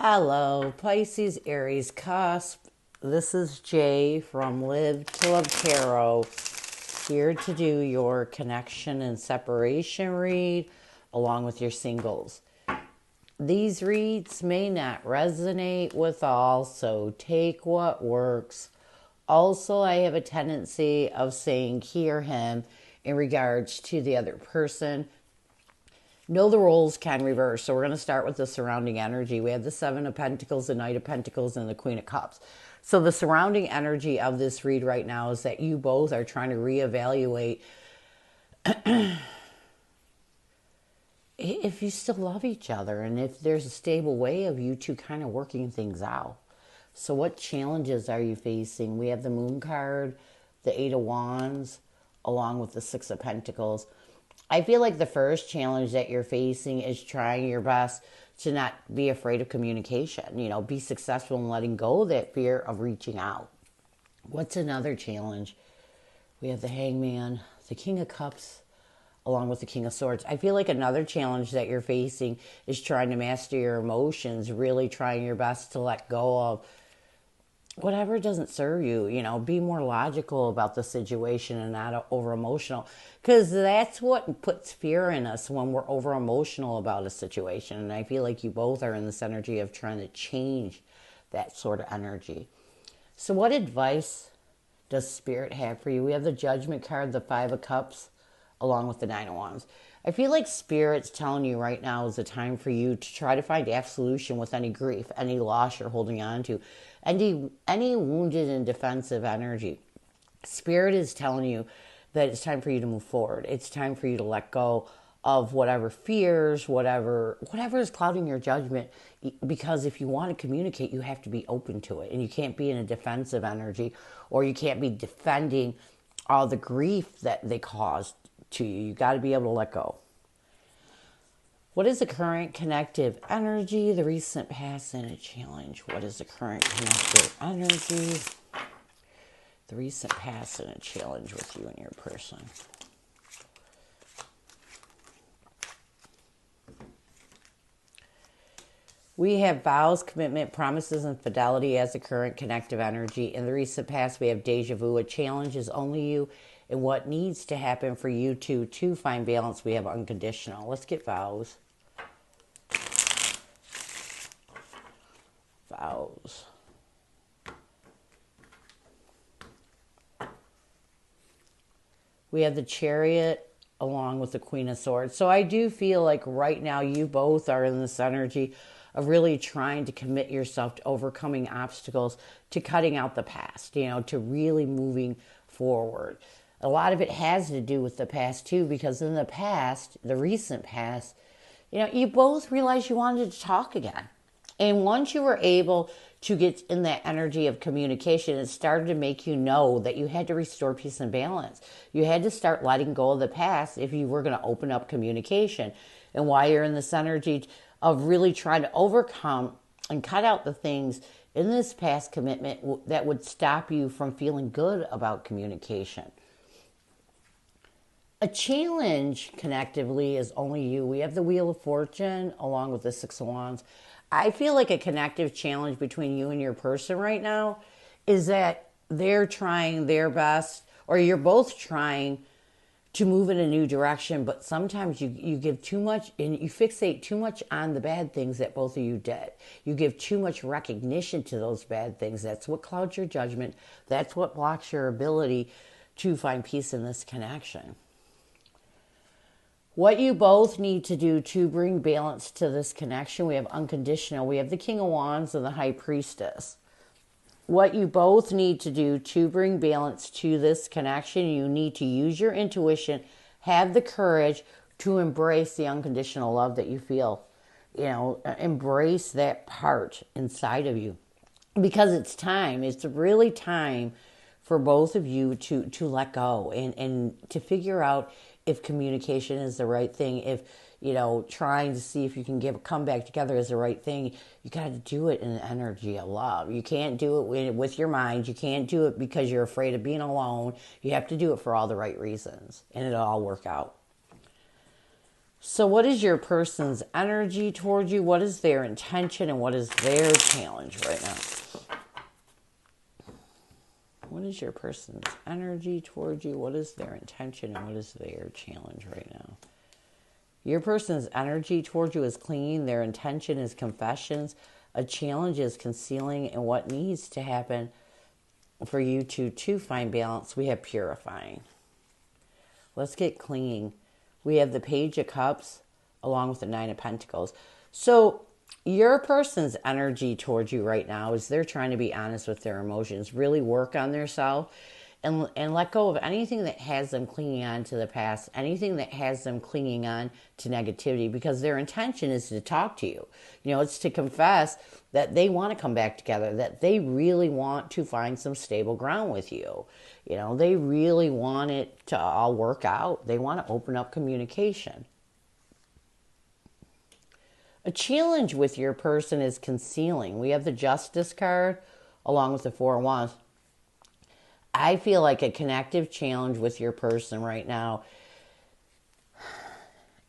Hello, Pisces Aries Cusp. This is Jay from Live to Love Tarot, here to do your connection and separation read along with your singles. These reads may not resonate with all, so take what works. Also, I have a tendency of saying hear him in regards to the other person. Know the roles can reverse. So we're going to start with the surrounding energy. We have the Seven of Pentacles, the Knight of Pentacles, and the Queen of Cups. So the surrounding energy of this read right now is that you both are trying to reevaluate if you still love each other and if there's a stable way of you two kind of working things out. So what challenges are you facing? We have the Moon card, the Eight of Wands, along with the Six of Pentacles. I feel like the first challenge that you're facing is trying your best to not be afraid of communication. Be successful in letting go of that fear of reaching out. What's another challenge? We have the Hangman, the King of Cups, along with the King of Swords. I feel like another challenge that you're facing is trying to master your emotions, really trying your best to let go of whatever doesn't serve you. Be more logical about the situation and not over emotional, because that's what puts fear in us when we're over emotional about a situation. And I feel like you both are in this energy of trying to change that sort of energy. So what advice does Spirit have for you? We have the Judgment card, the Five of Cups, along with the Nine of Wands. I feel like Spirit's telling you right now is the time for you to try to find absolution with any grief, any loss you're holding on to, any wounded and defensive energy. Spirit is telling you that it's time for you to move forward. It's time for you to let go of whatever fears, whatever is clouding your judgment. Because if you want to communicate, you have to be open to it. And you can't be in a defensive energy, or you can't be defending all the grief that they caused to you. You got to be able to let go. What is the current connective energy, the recent past, and a challenge? What is the current connective energy, the recent past, and a challenge with you and your person? We have vows, commitment, promises, and fidelity as the current connective energy. In the recent past, we have deja vu. A challenge is only you and what needs to happen for you two to find balance. We have unconditional. Let's get vows. Vows. We have the Chariot along with the Queen of Swords. So I do feel like right now you both are in this energy of really trying to commit yourself to overcoming obstacles, to cutting out the past, to really moving forward. A lot of it has to do with the past too, because in the past, the recent past, you both realized you wanted to talk again. And once you were able to get in that energy of communication, it started to make you know that you had to restore peace and balance. You had to start letting go of the past if you were going to open up communication. And while you're in this energy of really trying to overcome and cut out the things in this past commitment that would stop you from feeling good about communication. A challenge connectively is only you. We have the Wheel of Fortune along with the Six of Wands. I feel like a connective challenge between you and your person right now is that they're trying their best, or you're both trying to move in a new direction, but sometimes you give too much and you fixate too much on the bad things that both of you did. You give too much recognition to those bad things. That's what clouds your judgment. That's what blocks your ability to find peace in this connection. What you both need to do to bring balance to this connection, we have unconditional. We have the King of Wands and the High Priestess. What you both need to do to bring balance to this connection, you need to use your intuition, have the courage to embrace the unconditional love that you feel. Embrace that part inside of you. Because it's time. It's really time for both of you to let go and to figure out if communication is the right thing, if, trying to see if you can come back together is the right thing. You got to do it in the energy of love. You can't do it with your mind. You can't do it because you're afraid of being alone. You have to do it for all the right reasons, and it'll all work out. So what is your person's energy towards you? What is their intention and what is their challenge right now? What is your person's energy towards you? What is their intention and what is their challenge right now? Your person's energy towards you is clinging. Their intention is confessions. A challenge is concealing. And what needs to happen for you to find balance, we have purifying. Let's get clinging. We have the Page of Cups along with the Nine of Pentacles. So your person's energy towards you right now is they're trying to be honest with their emotions, really work on themselves, and let go of anything that has them clinging on to the past, anything that has them clinging on to negativity, because their intention is to talk to you. You know, it's to confess that they want to come back together, that they really want to find some stable ground with you. You know, they really want it to all work out. They want to open up communication. A challenge with your person is concealing. We have the Justice card along with the Four of Wands. I feel like a connective challenge with your person right now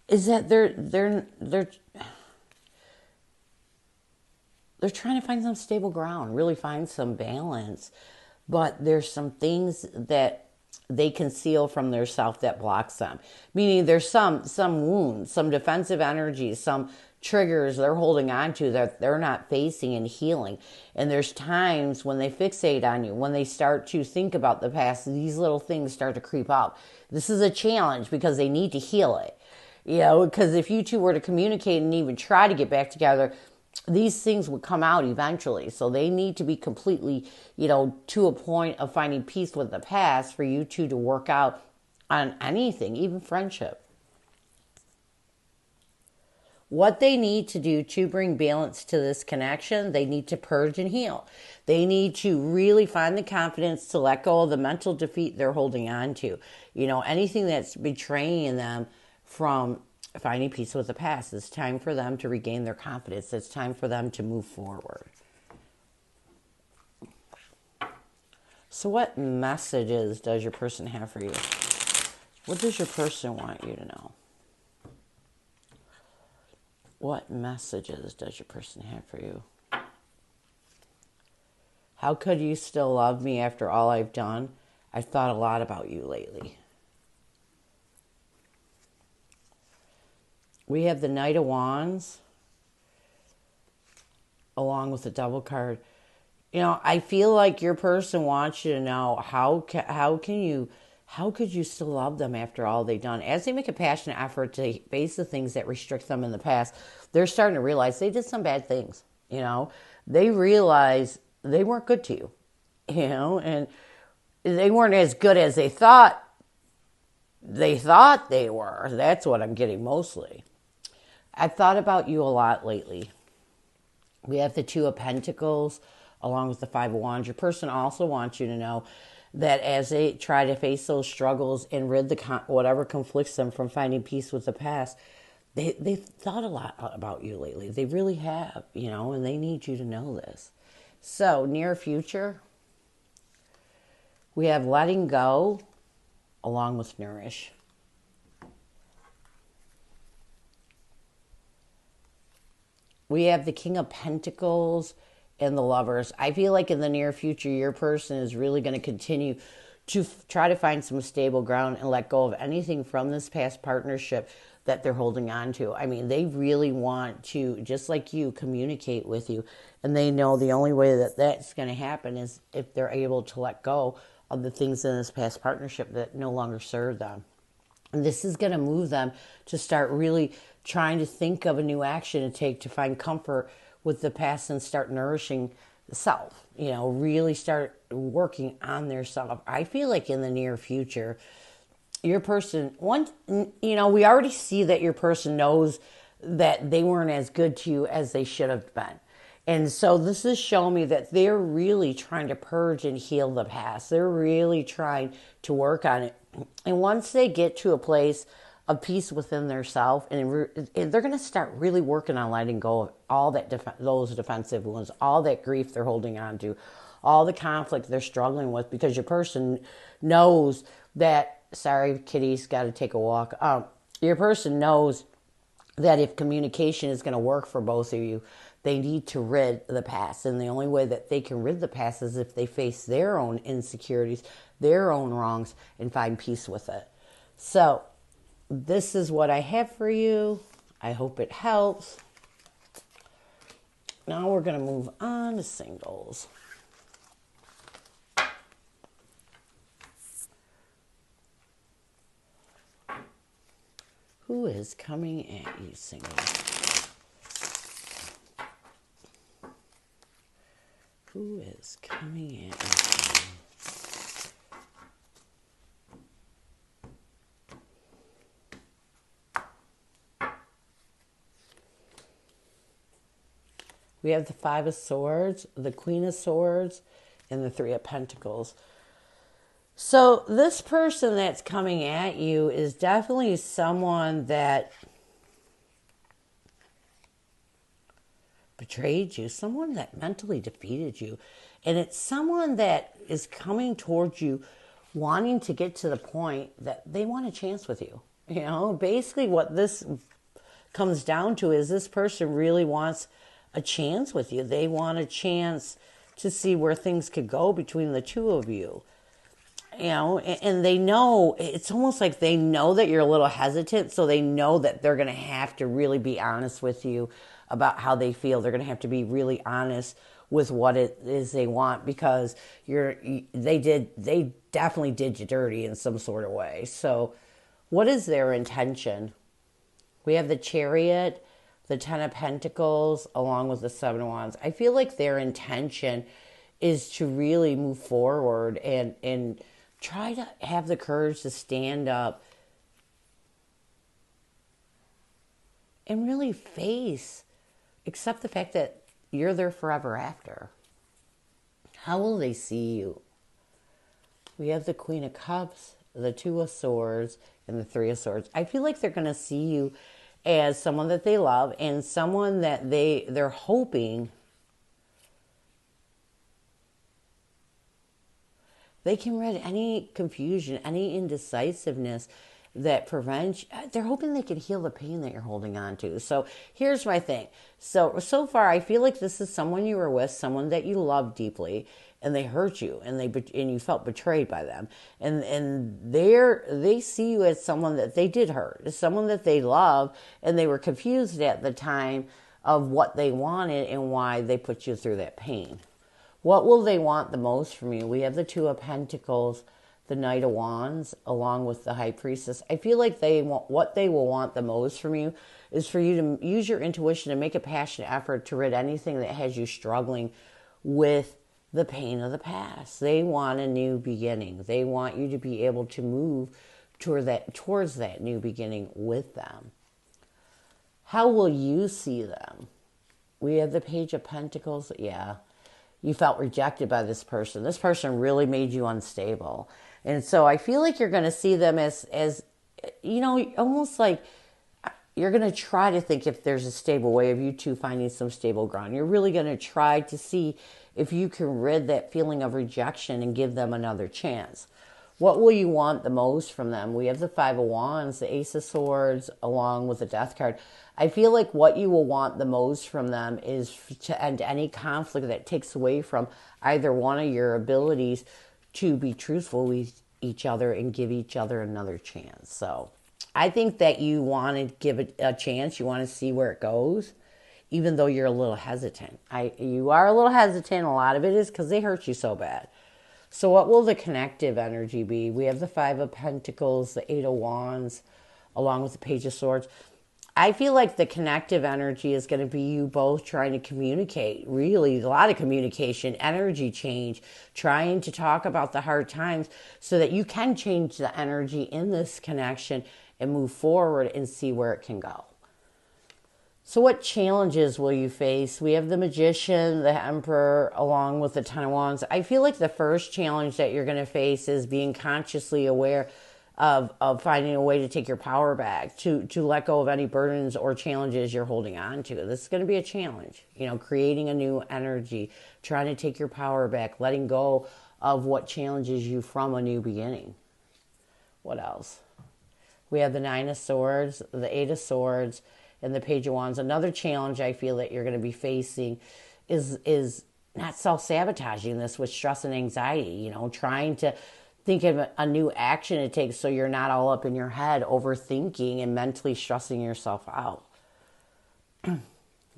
is that they're trying to find some stable ground, really find some balance, but there's some things that they conceal from their self that blocks them. Meaning there's some wounds, some defensive energies, some triggers they're holding on to that they're not facing and healing. And there's times when they fixate on you, when they start to think about the past, these little things start to creep up. This is a challenge because they need to heal it. You know, because if you two were to communicate and even try to get back together, these things would come out eventually. So they need to be completely, you know, to a point of finding peace with the past for you two to work out on anything, even friendship. What they need to do to bring balance to this connection, they need to purge and heal. They need to really find the confidence to let go of the mental defeat they're holding on to. You know, anything that's betraying them from finding peace with the past. It's time for them to regain their confidence. It's time for them to move forward. So what messages does your person have for you? What does your person want you to know? What messages does your person have for you? How could you still love me after all I've done? I've thought a lot about you lately. We have the Knight of Wands along with the Devil card. You know, I feel like your person wants you to know how could you still love them after all they've done? As they make a passionate effort to face the things that restrict them in the past, they're starting to realize they did some bad things. You know, they realize they weren't good to you, you know, and they weren't as good as they thought they were. That's what I'm getting mostly. I've thought about you a lot lately. We have the Two of Pentacles along with the Five of Wands. Your person also wants you to know that as they try to face those struggles and rid whatever conflicts them from finding peace with the past, they've thought a lot about you lately. They really have, you know, and they need you to know this. So, near future, we have letting go along with nourish. We have the King of Pentacles and the Lovers. I feel like in the near future, your person is really going to continue to try to find some stable ground and let go of anything from this past partnership that they're holding on to. I mean, they really want to, just like you, communicate with you. And they know the only way that that's going to happen is if they're able to let go of the things in this past partnership that no longer serve them. And this is going to move them to start really trying to think of a new action to take to find comfort with the past and start nourishing the self. You know, really start working on their self. I feel like in the near future, your person, you know, we already see that your person knows that they weren't as good to you as they should have been. And so this is showing me that they're really trying to purge and heal the past. They're really trying to work on it. And once they get to a place of peace within their self, and they're going to start really working on letting go of all that those defensive wounds, all that grief they're holding on to, all the conflict they're struggling with, because your person knows that, sorry, kitty's got to take a walk. Your person knows that if communication is going to work for both of you, they need to rid the past. And the only way that they can rid the past is if they face their own insecurities, their own wrongs, and find peace with it. So, this is what I have for you. I hope it helps. Now we're going to move on to singles. Who is coming at you, singles? Who is coming at you? We have the Five of Swords, the Queen of Swords, and the Three of Pentacles. So this person that's coming at you is definitely someone that betrayed you, someone that mentally defeated you. And it's someone that is coming towards you wanting to get to the point that they want a chance with you. You know, basically what this comes down to is this person really wants a chance with you. They want a chance to see where things could go between the two of you. You know, and they know, it's almost like they know that you're a little hesitant, so they know that they're going to have to really be honest with you about how they feel. They're going to have to be really honest with what it is they want, because they definitely did you dirty in some sort of way. So what is their intention? We have the Chariot, the Ten of Pentacles, along with the Seven of Wands. I feel like their intention is to really move forward and try to have the courage to stand up and really accept the fact that you're there forever after. How will they see you? We have the Queen of Cups, the Two of Swords, and the Three of Swords. I feel like they're going to see you as someone that they love and someone that they're hoping they can rid any confusion, any indecisiveness that prevents. They're hoping they can heal the pain that you're holding on to. So here's my thing. So far, I feel like this is someone you were with, someone that you love deeply, and they hurt you, and you felt betrayed by them, and they see you as someone that they did hurt, as someone that they love, and they were confused at the time of what they wanted and why they put you through that pain. What will they want the most from you? We have the Two of Pentacles, the Knight of Wands, along with the High Priestess. I feel like what they will want the most from you is for you to use your intuition to make a passionate effort to rid anything that has you struggling with the pain of the past. They want a new beginning. They want you to be able to move towards that new beginning with them. How will you see them? We have the Page of Pentacles. Yeah. You felt rejected by this person. This person really made you unstable. And so I feel like you're going to see them as almost like you're going to try to think if there's a stable way of you two finding some stable ground. You're really going to try to see if you can rid that feeling of rejection and give them another chance. What will you want the most from them? We have the Five of Wands, the Ace of Swords, along with the Death card. I feel like what you will want the most from them is to end any conflict that takes away from either one of your abilities to be truthful with each other and give each other another chance. So I think that you want to give it a chance. You want to see where it goes, even though you're a little hesitant. You are a little hesitant. A lot of it is because they hurt you so bad. So what will the connective energy be? We have the Five of Pentacles, the Eight of Wands, along with the Page of Swords. I feel like the connective energy is going to be you both trying to communicate, really a lot of communication, energy change, trying to talk about the hard times so that you can change the energy in this connection and move forward and see where it can go. So what challenges will you face? We have the Magician, the Emperor, along with the Ten of Wands. I feel like the first challenge that you're going to face is being consciously aware of finding a way to take your power back, to let go of any burdens or challenges you're holding on to. This is going to be a challenge, creating a new energy, trying to take your power back, letting go of what challenges you from a new beginning. What else? We have the Nine of Swords, the Eight of Swords, and the Page of Wands. Another challenge I feel that you're going to be facing is not self-sabotaging this with stress and anxiety, trying to think of a new action to take so you're not all up in your head overthinking and mentally stressing yourself out.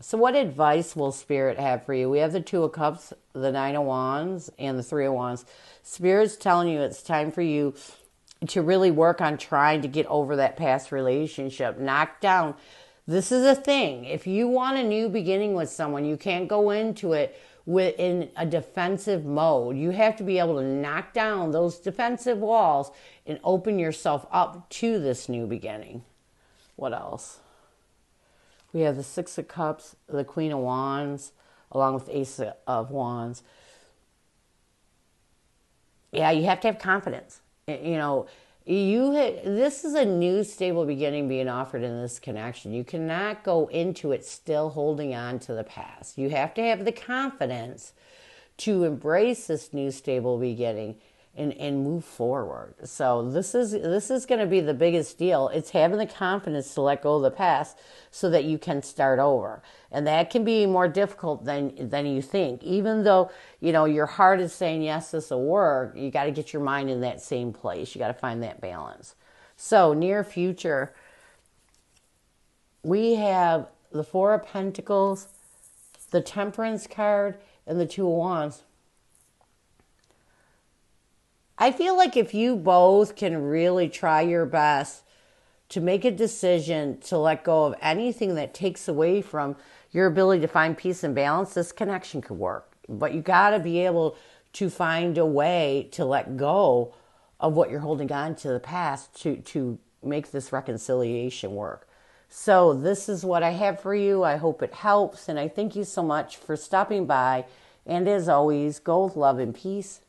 So what advice will Spirit have for you? We have the Two of Cups, the Nine of Wands, and the Three of Wands. Spirit's telling you it's time for you to really work on trying to get over that past relationship. Knock down. This is a thing. If you want a new beginning with someone, you can't go into it in a defensive mode. You have to be able to knock down those defensive walls and open yourself up to this new beginning. What else? We have the Six of Cups, the Queen of Wands, along with the Ace of Wands. Yeah, you have to have confidence. This is a new stable beginning being offered in this connection. You cannot go into it still holding on to the past. You have to have the confidence to embrace this new stable beginning and move forward. So this is going to be the biggest deal. It's having the confidence to let go of the past so that you can start over. And that can be more difficult than you think. Even though, your heart is saying, yes, this will work, you got to get your mind in that same place. You got to find that balance. So near future, we have the Four of Pentacles, the Temperance card, and the Two of Wands. I feel like if you both can really try your best to make a decision to let go of anything that takes away from your ability to find peace and balance, this connection could work. But you got to be able to find a way to let go of what you're holding on to the past to make this reconciliation work. So this is what I have for you. I hope it helps. And I thank you so much for stopping by. And as always, go with love and peace.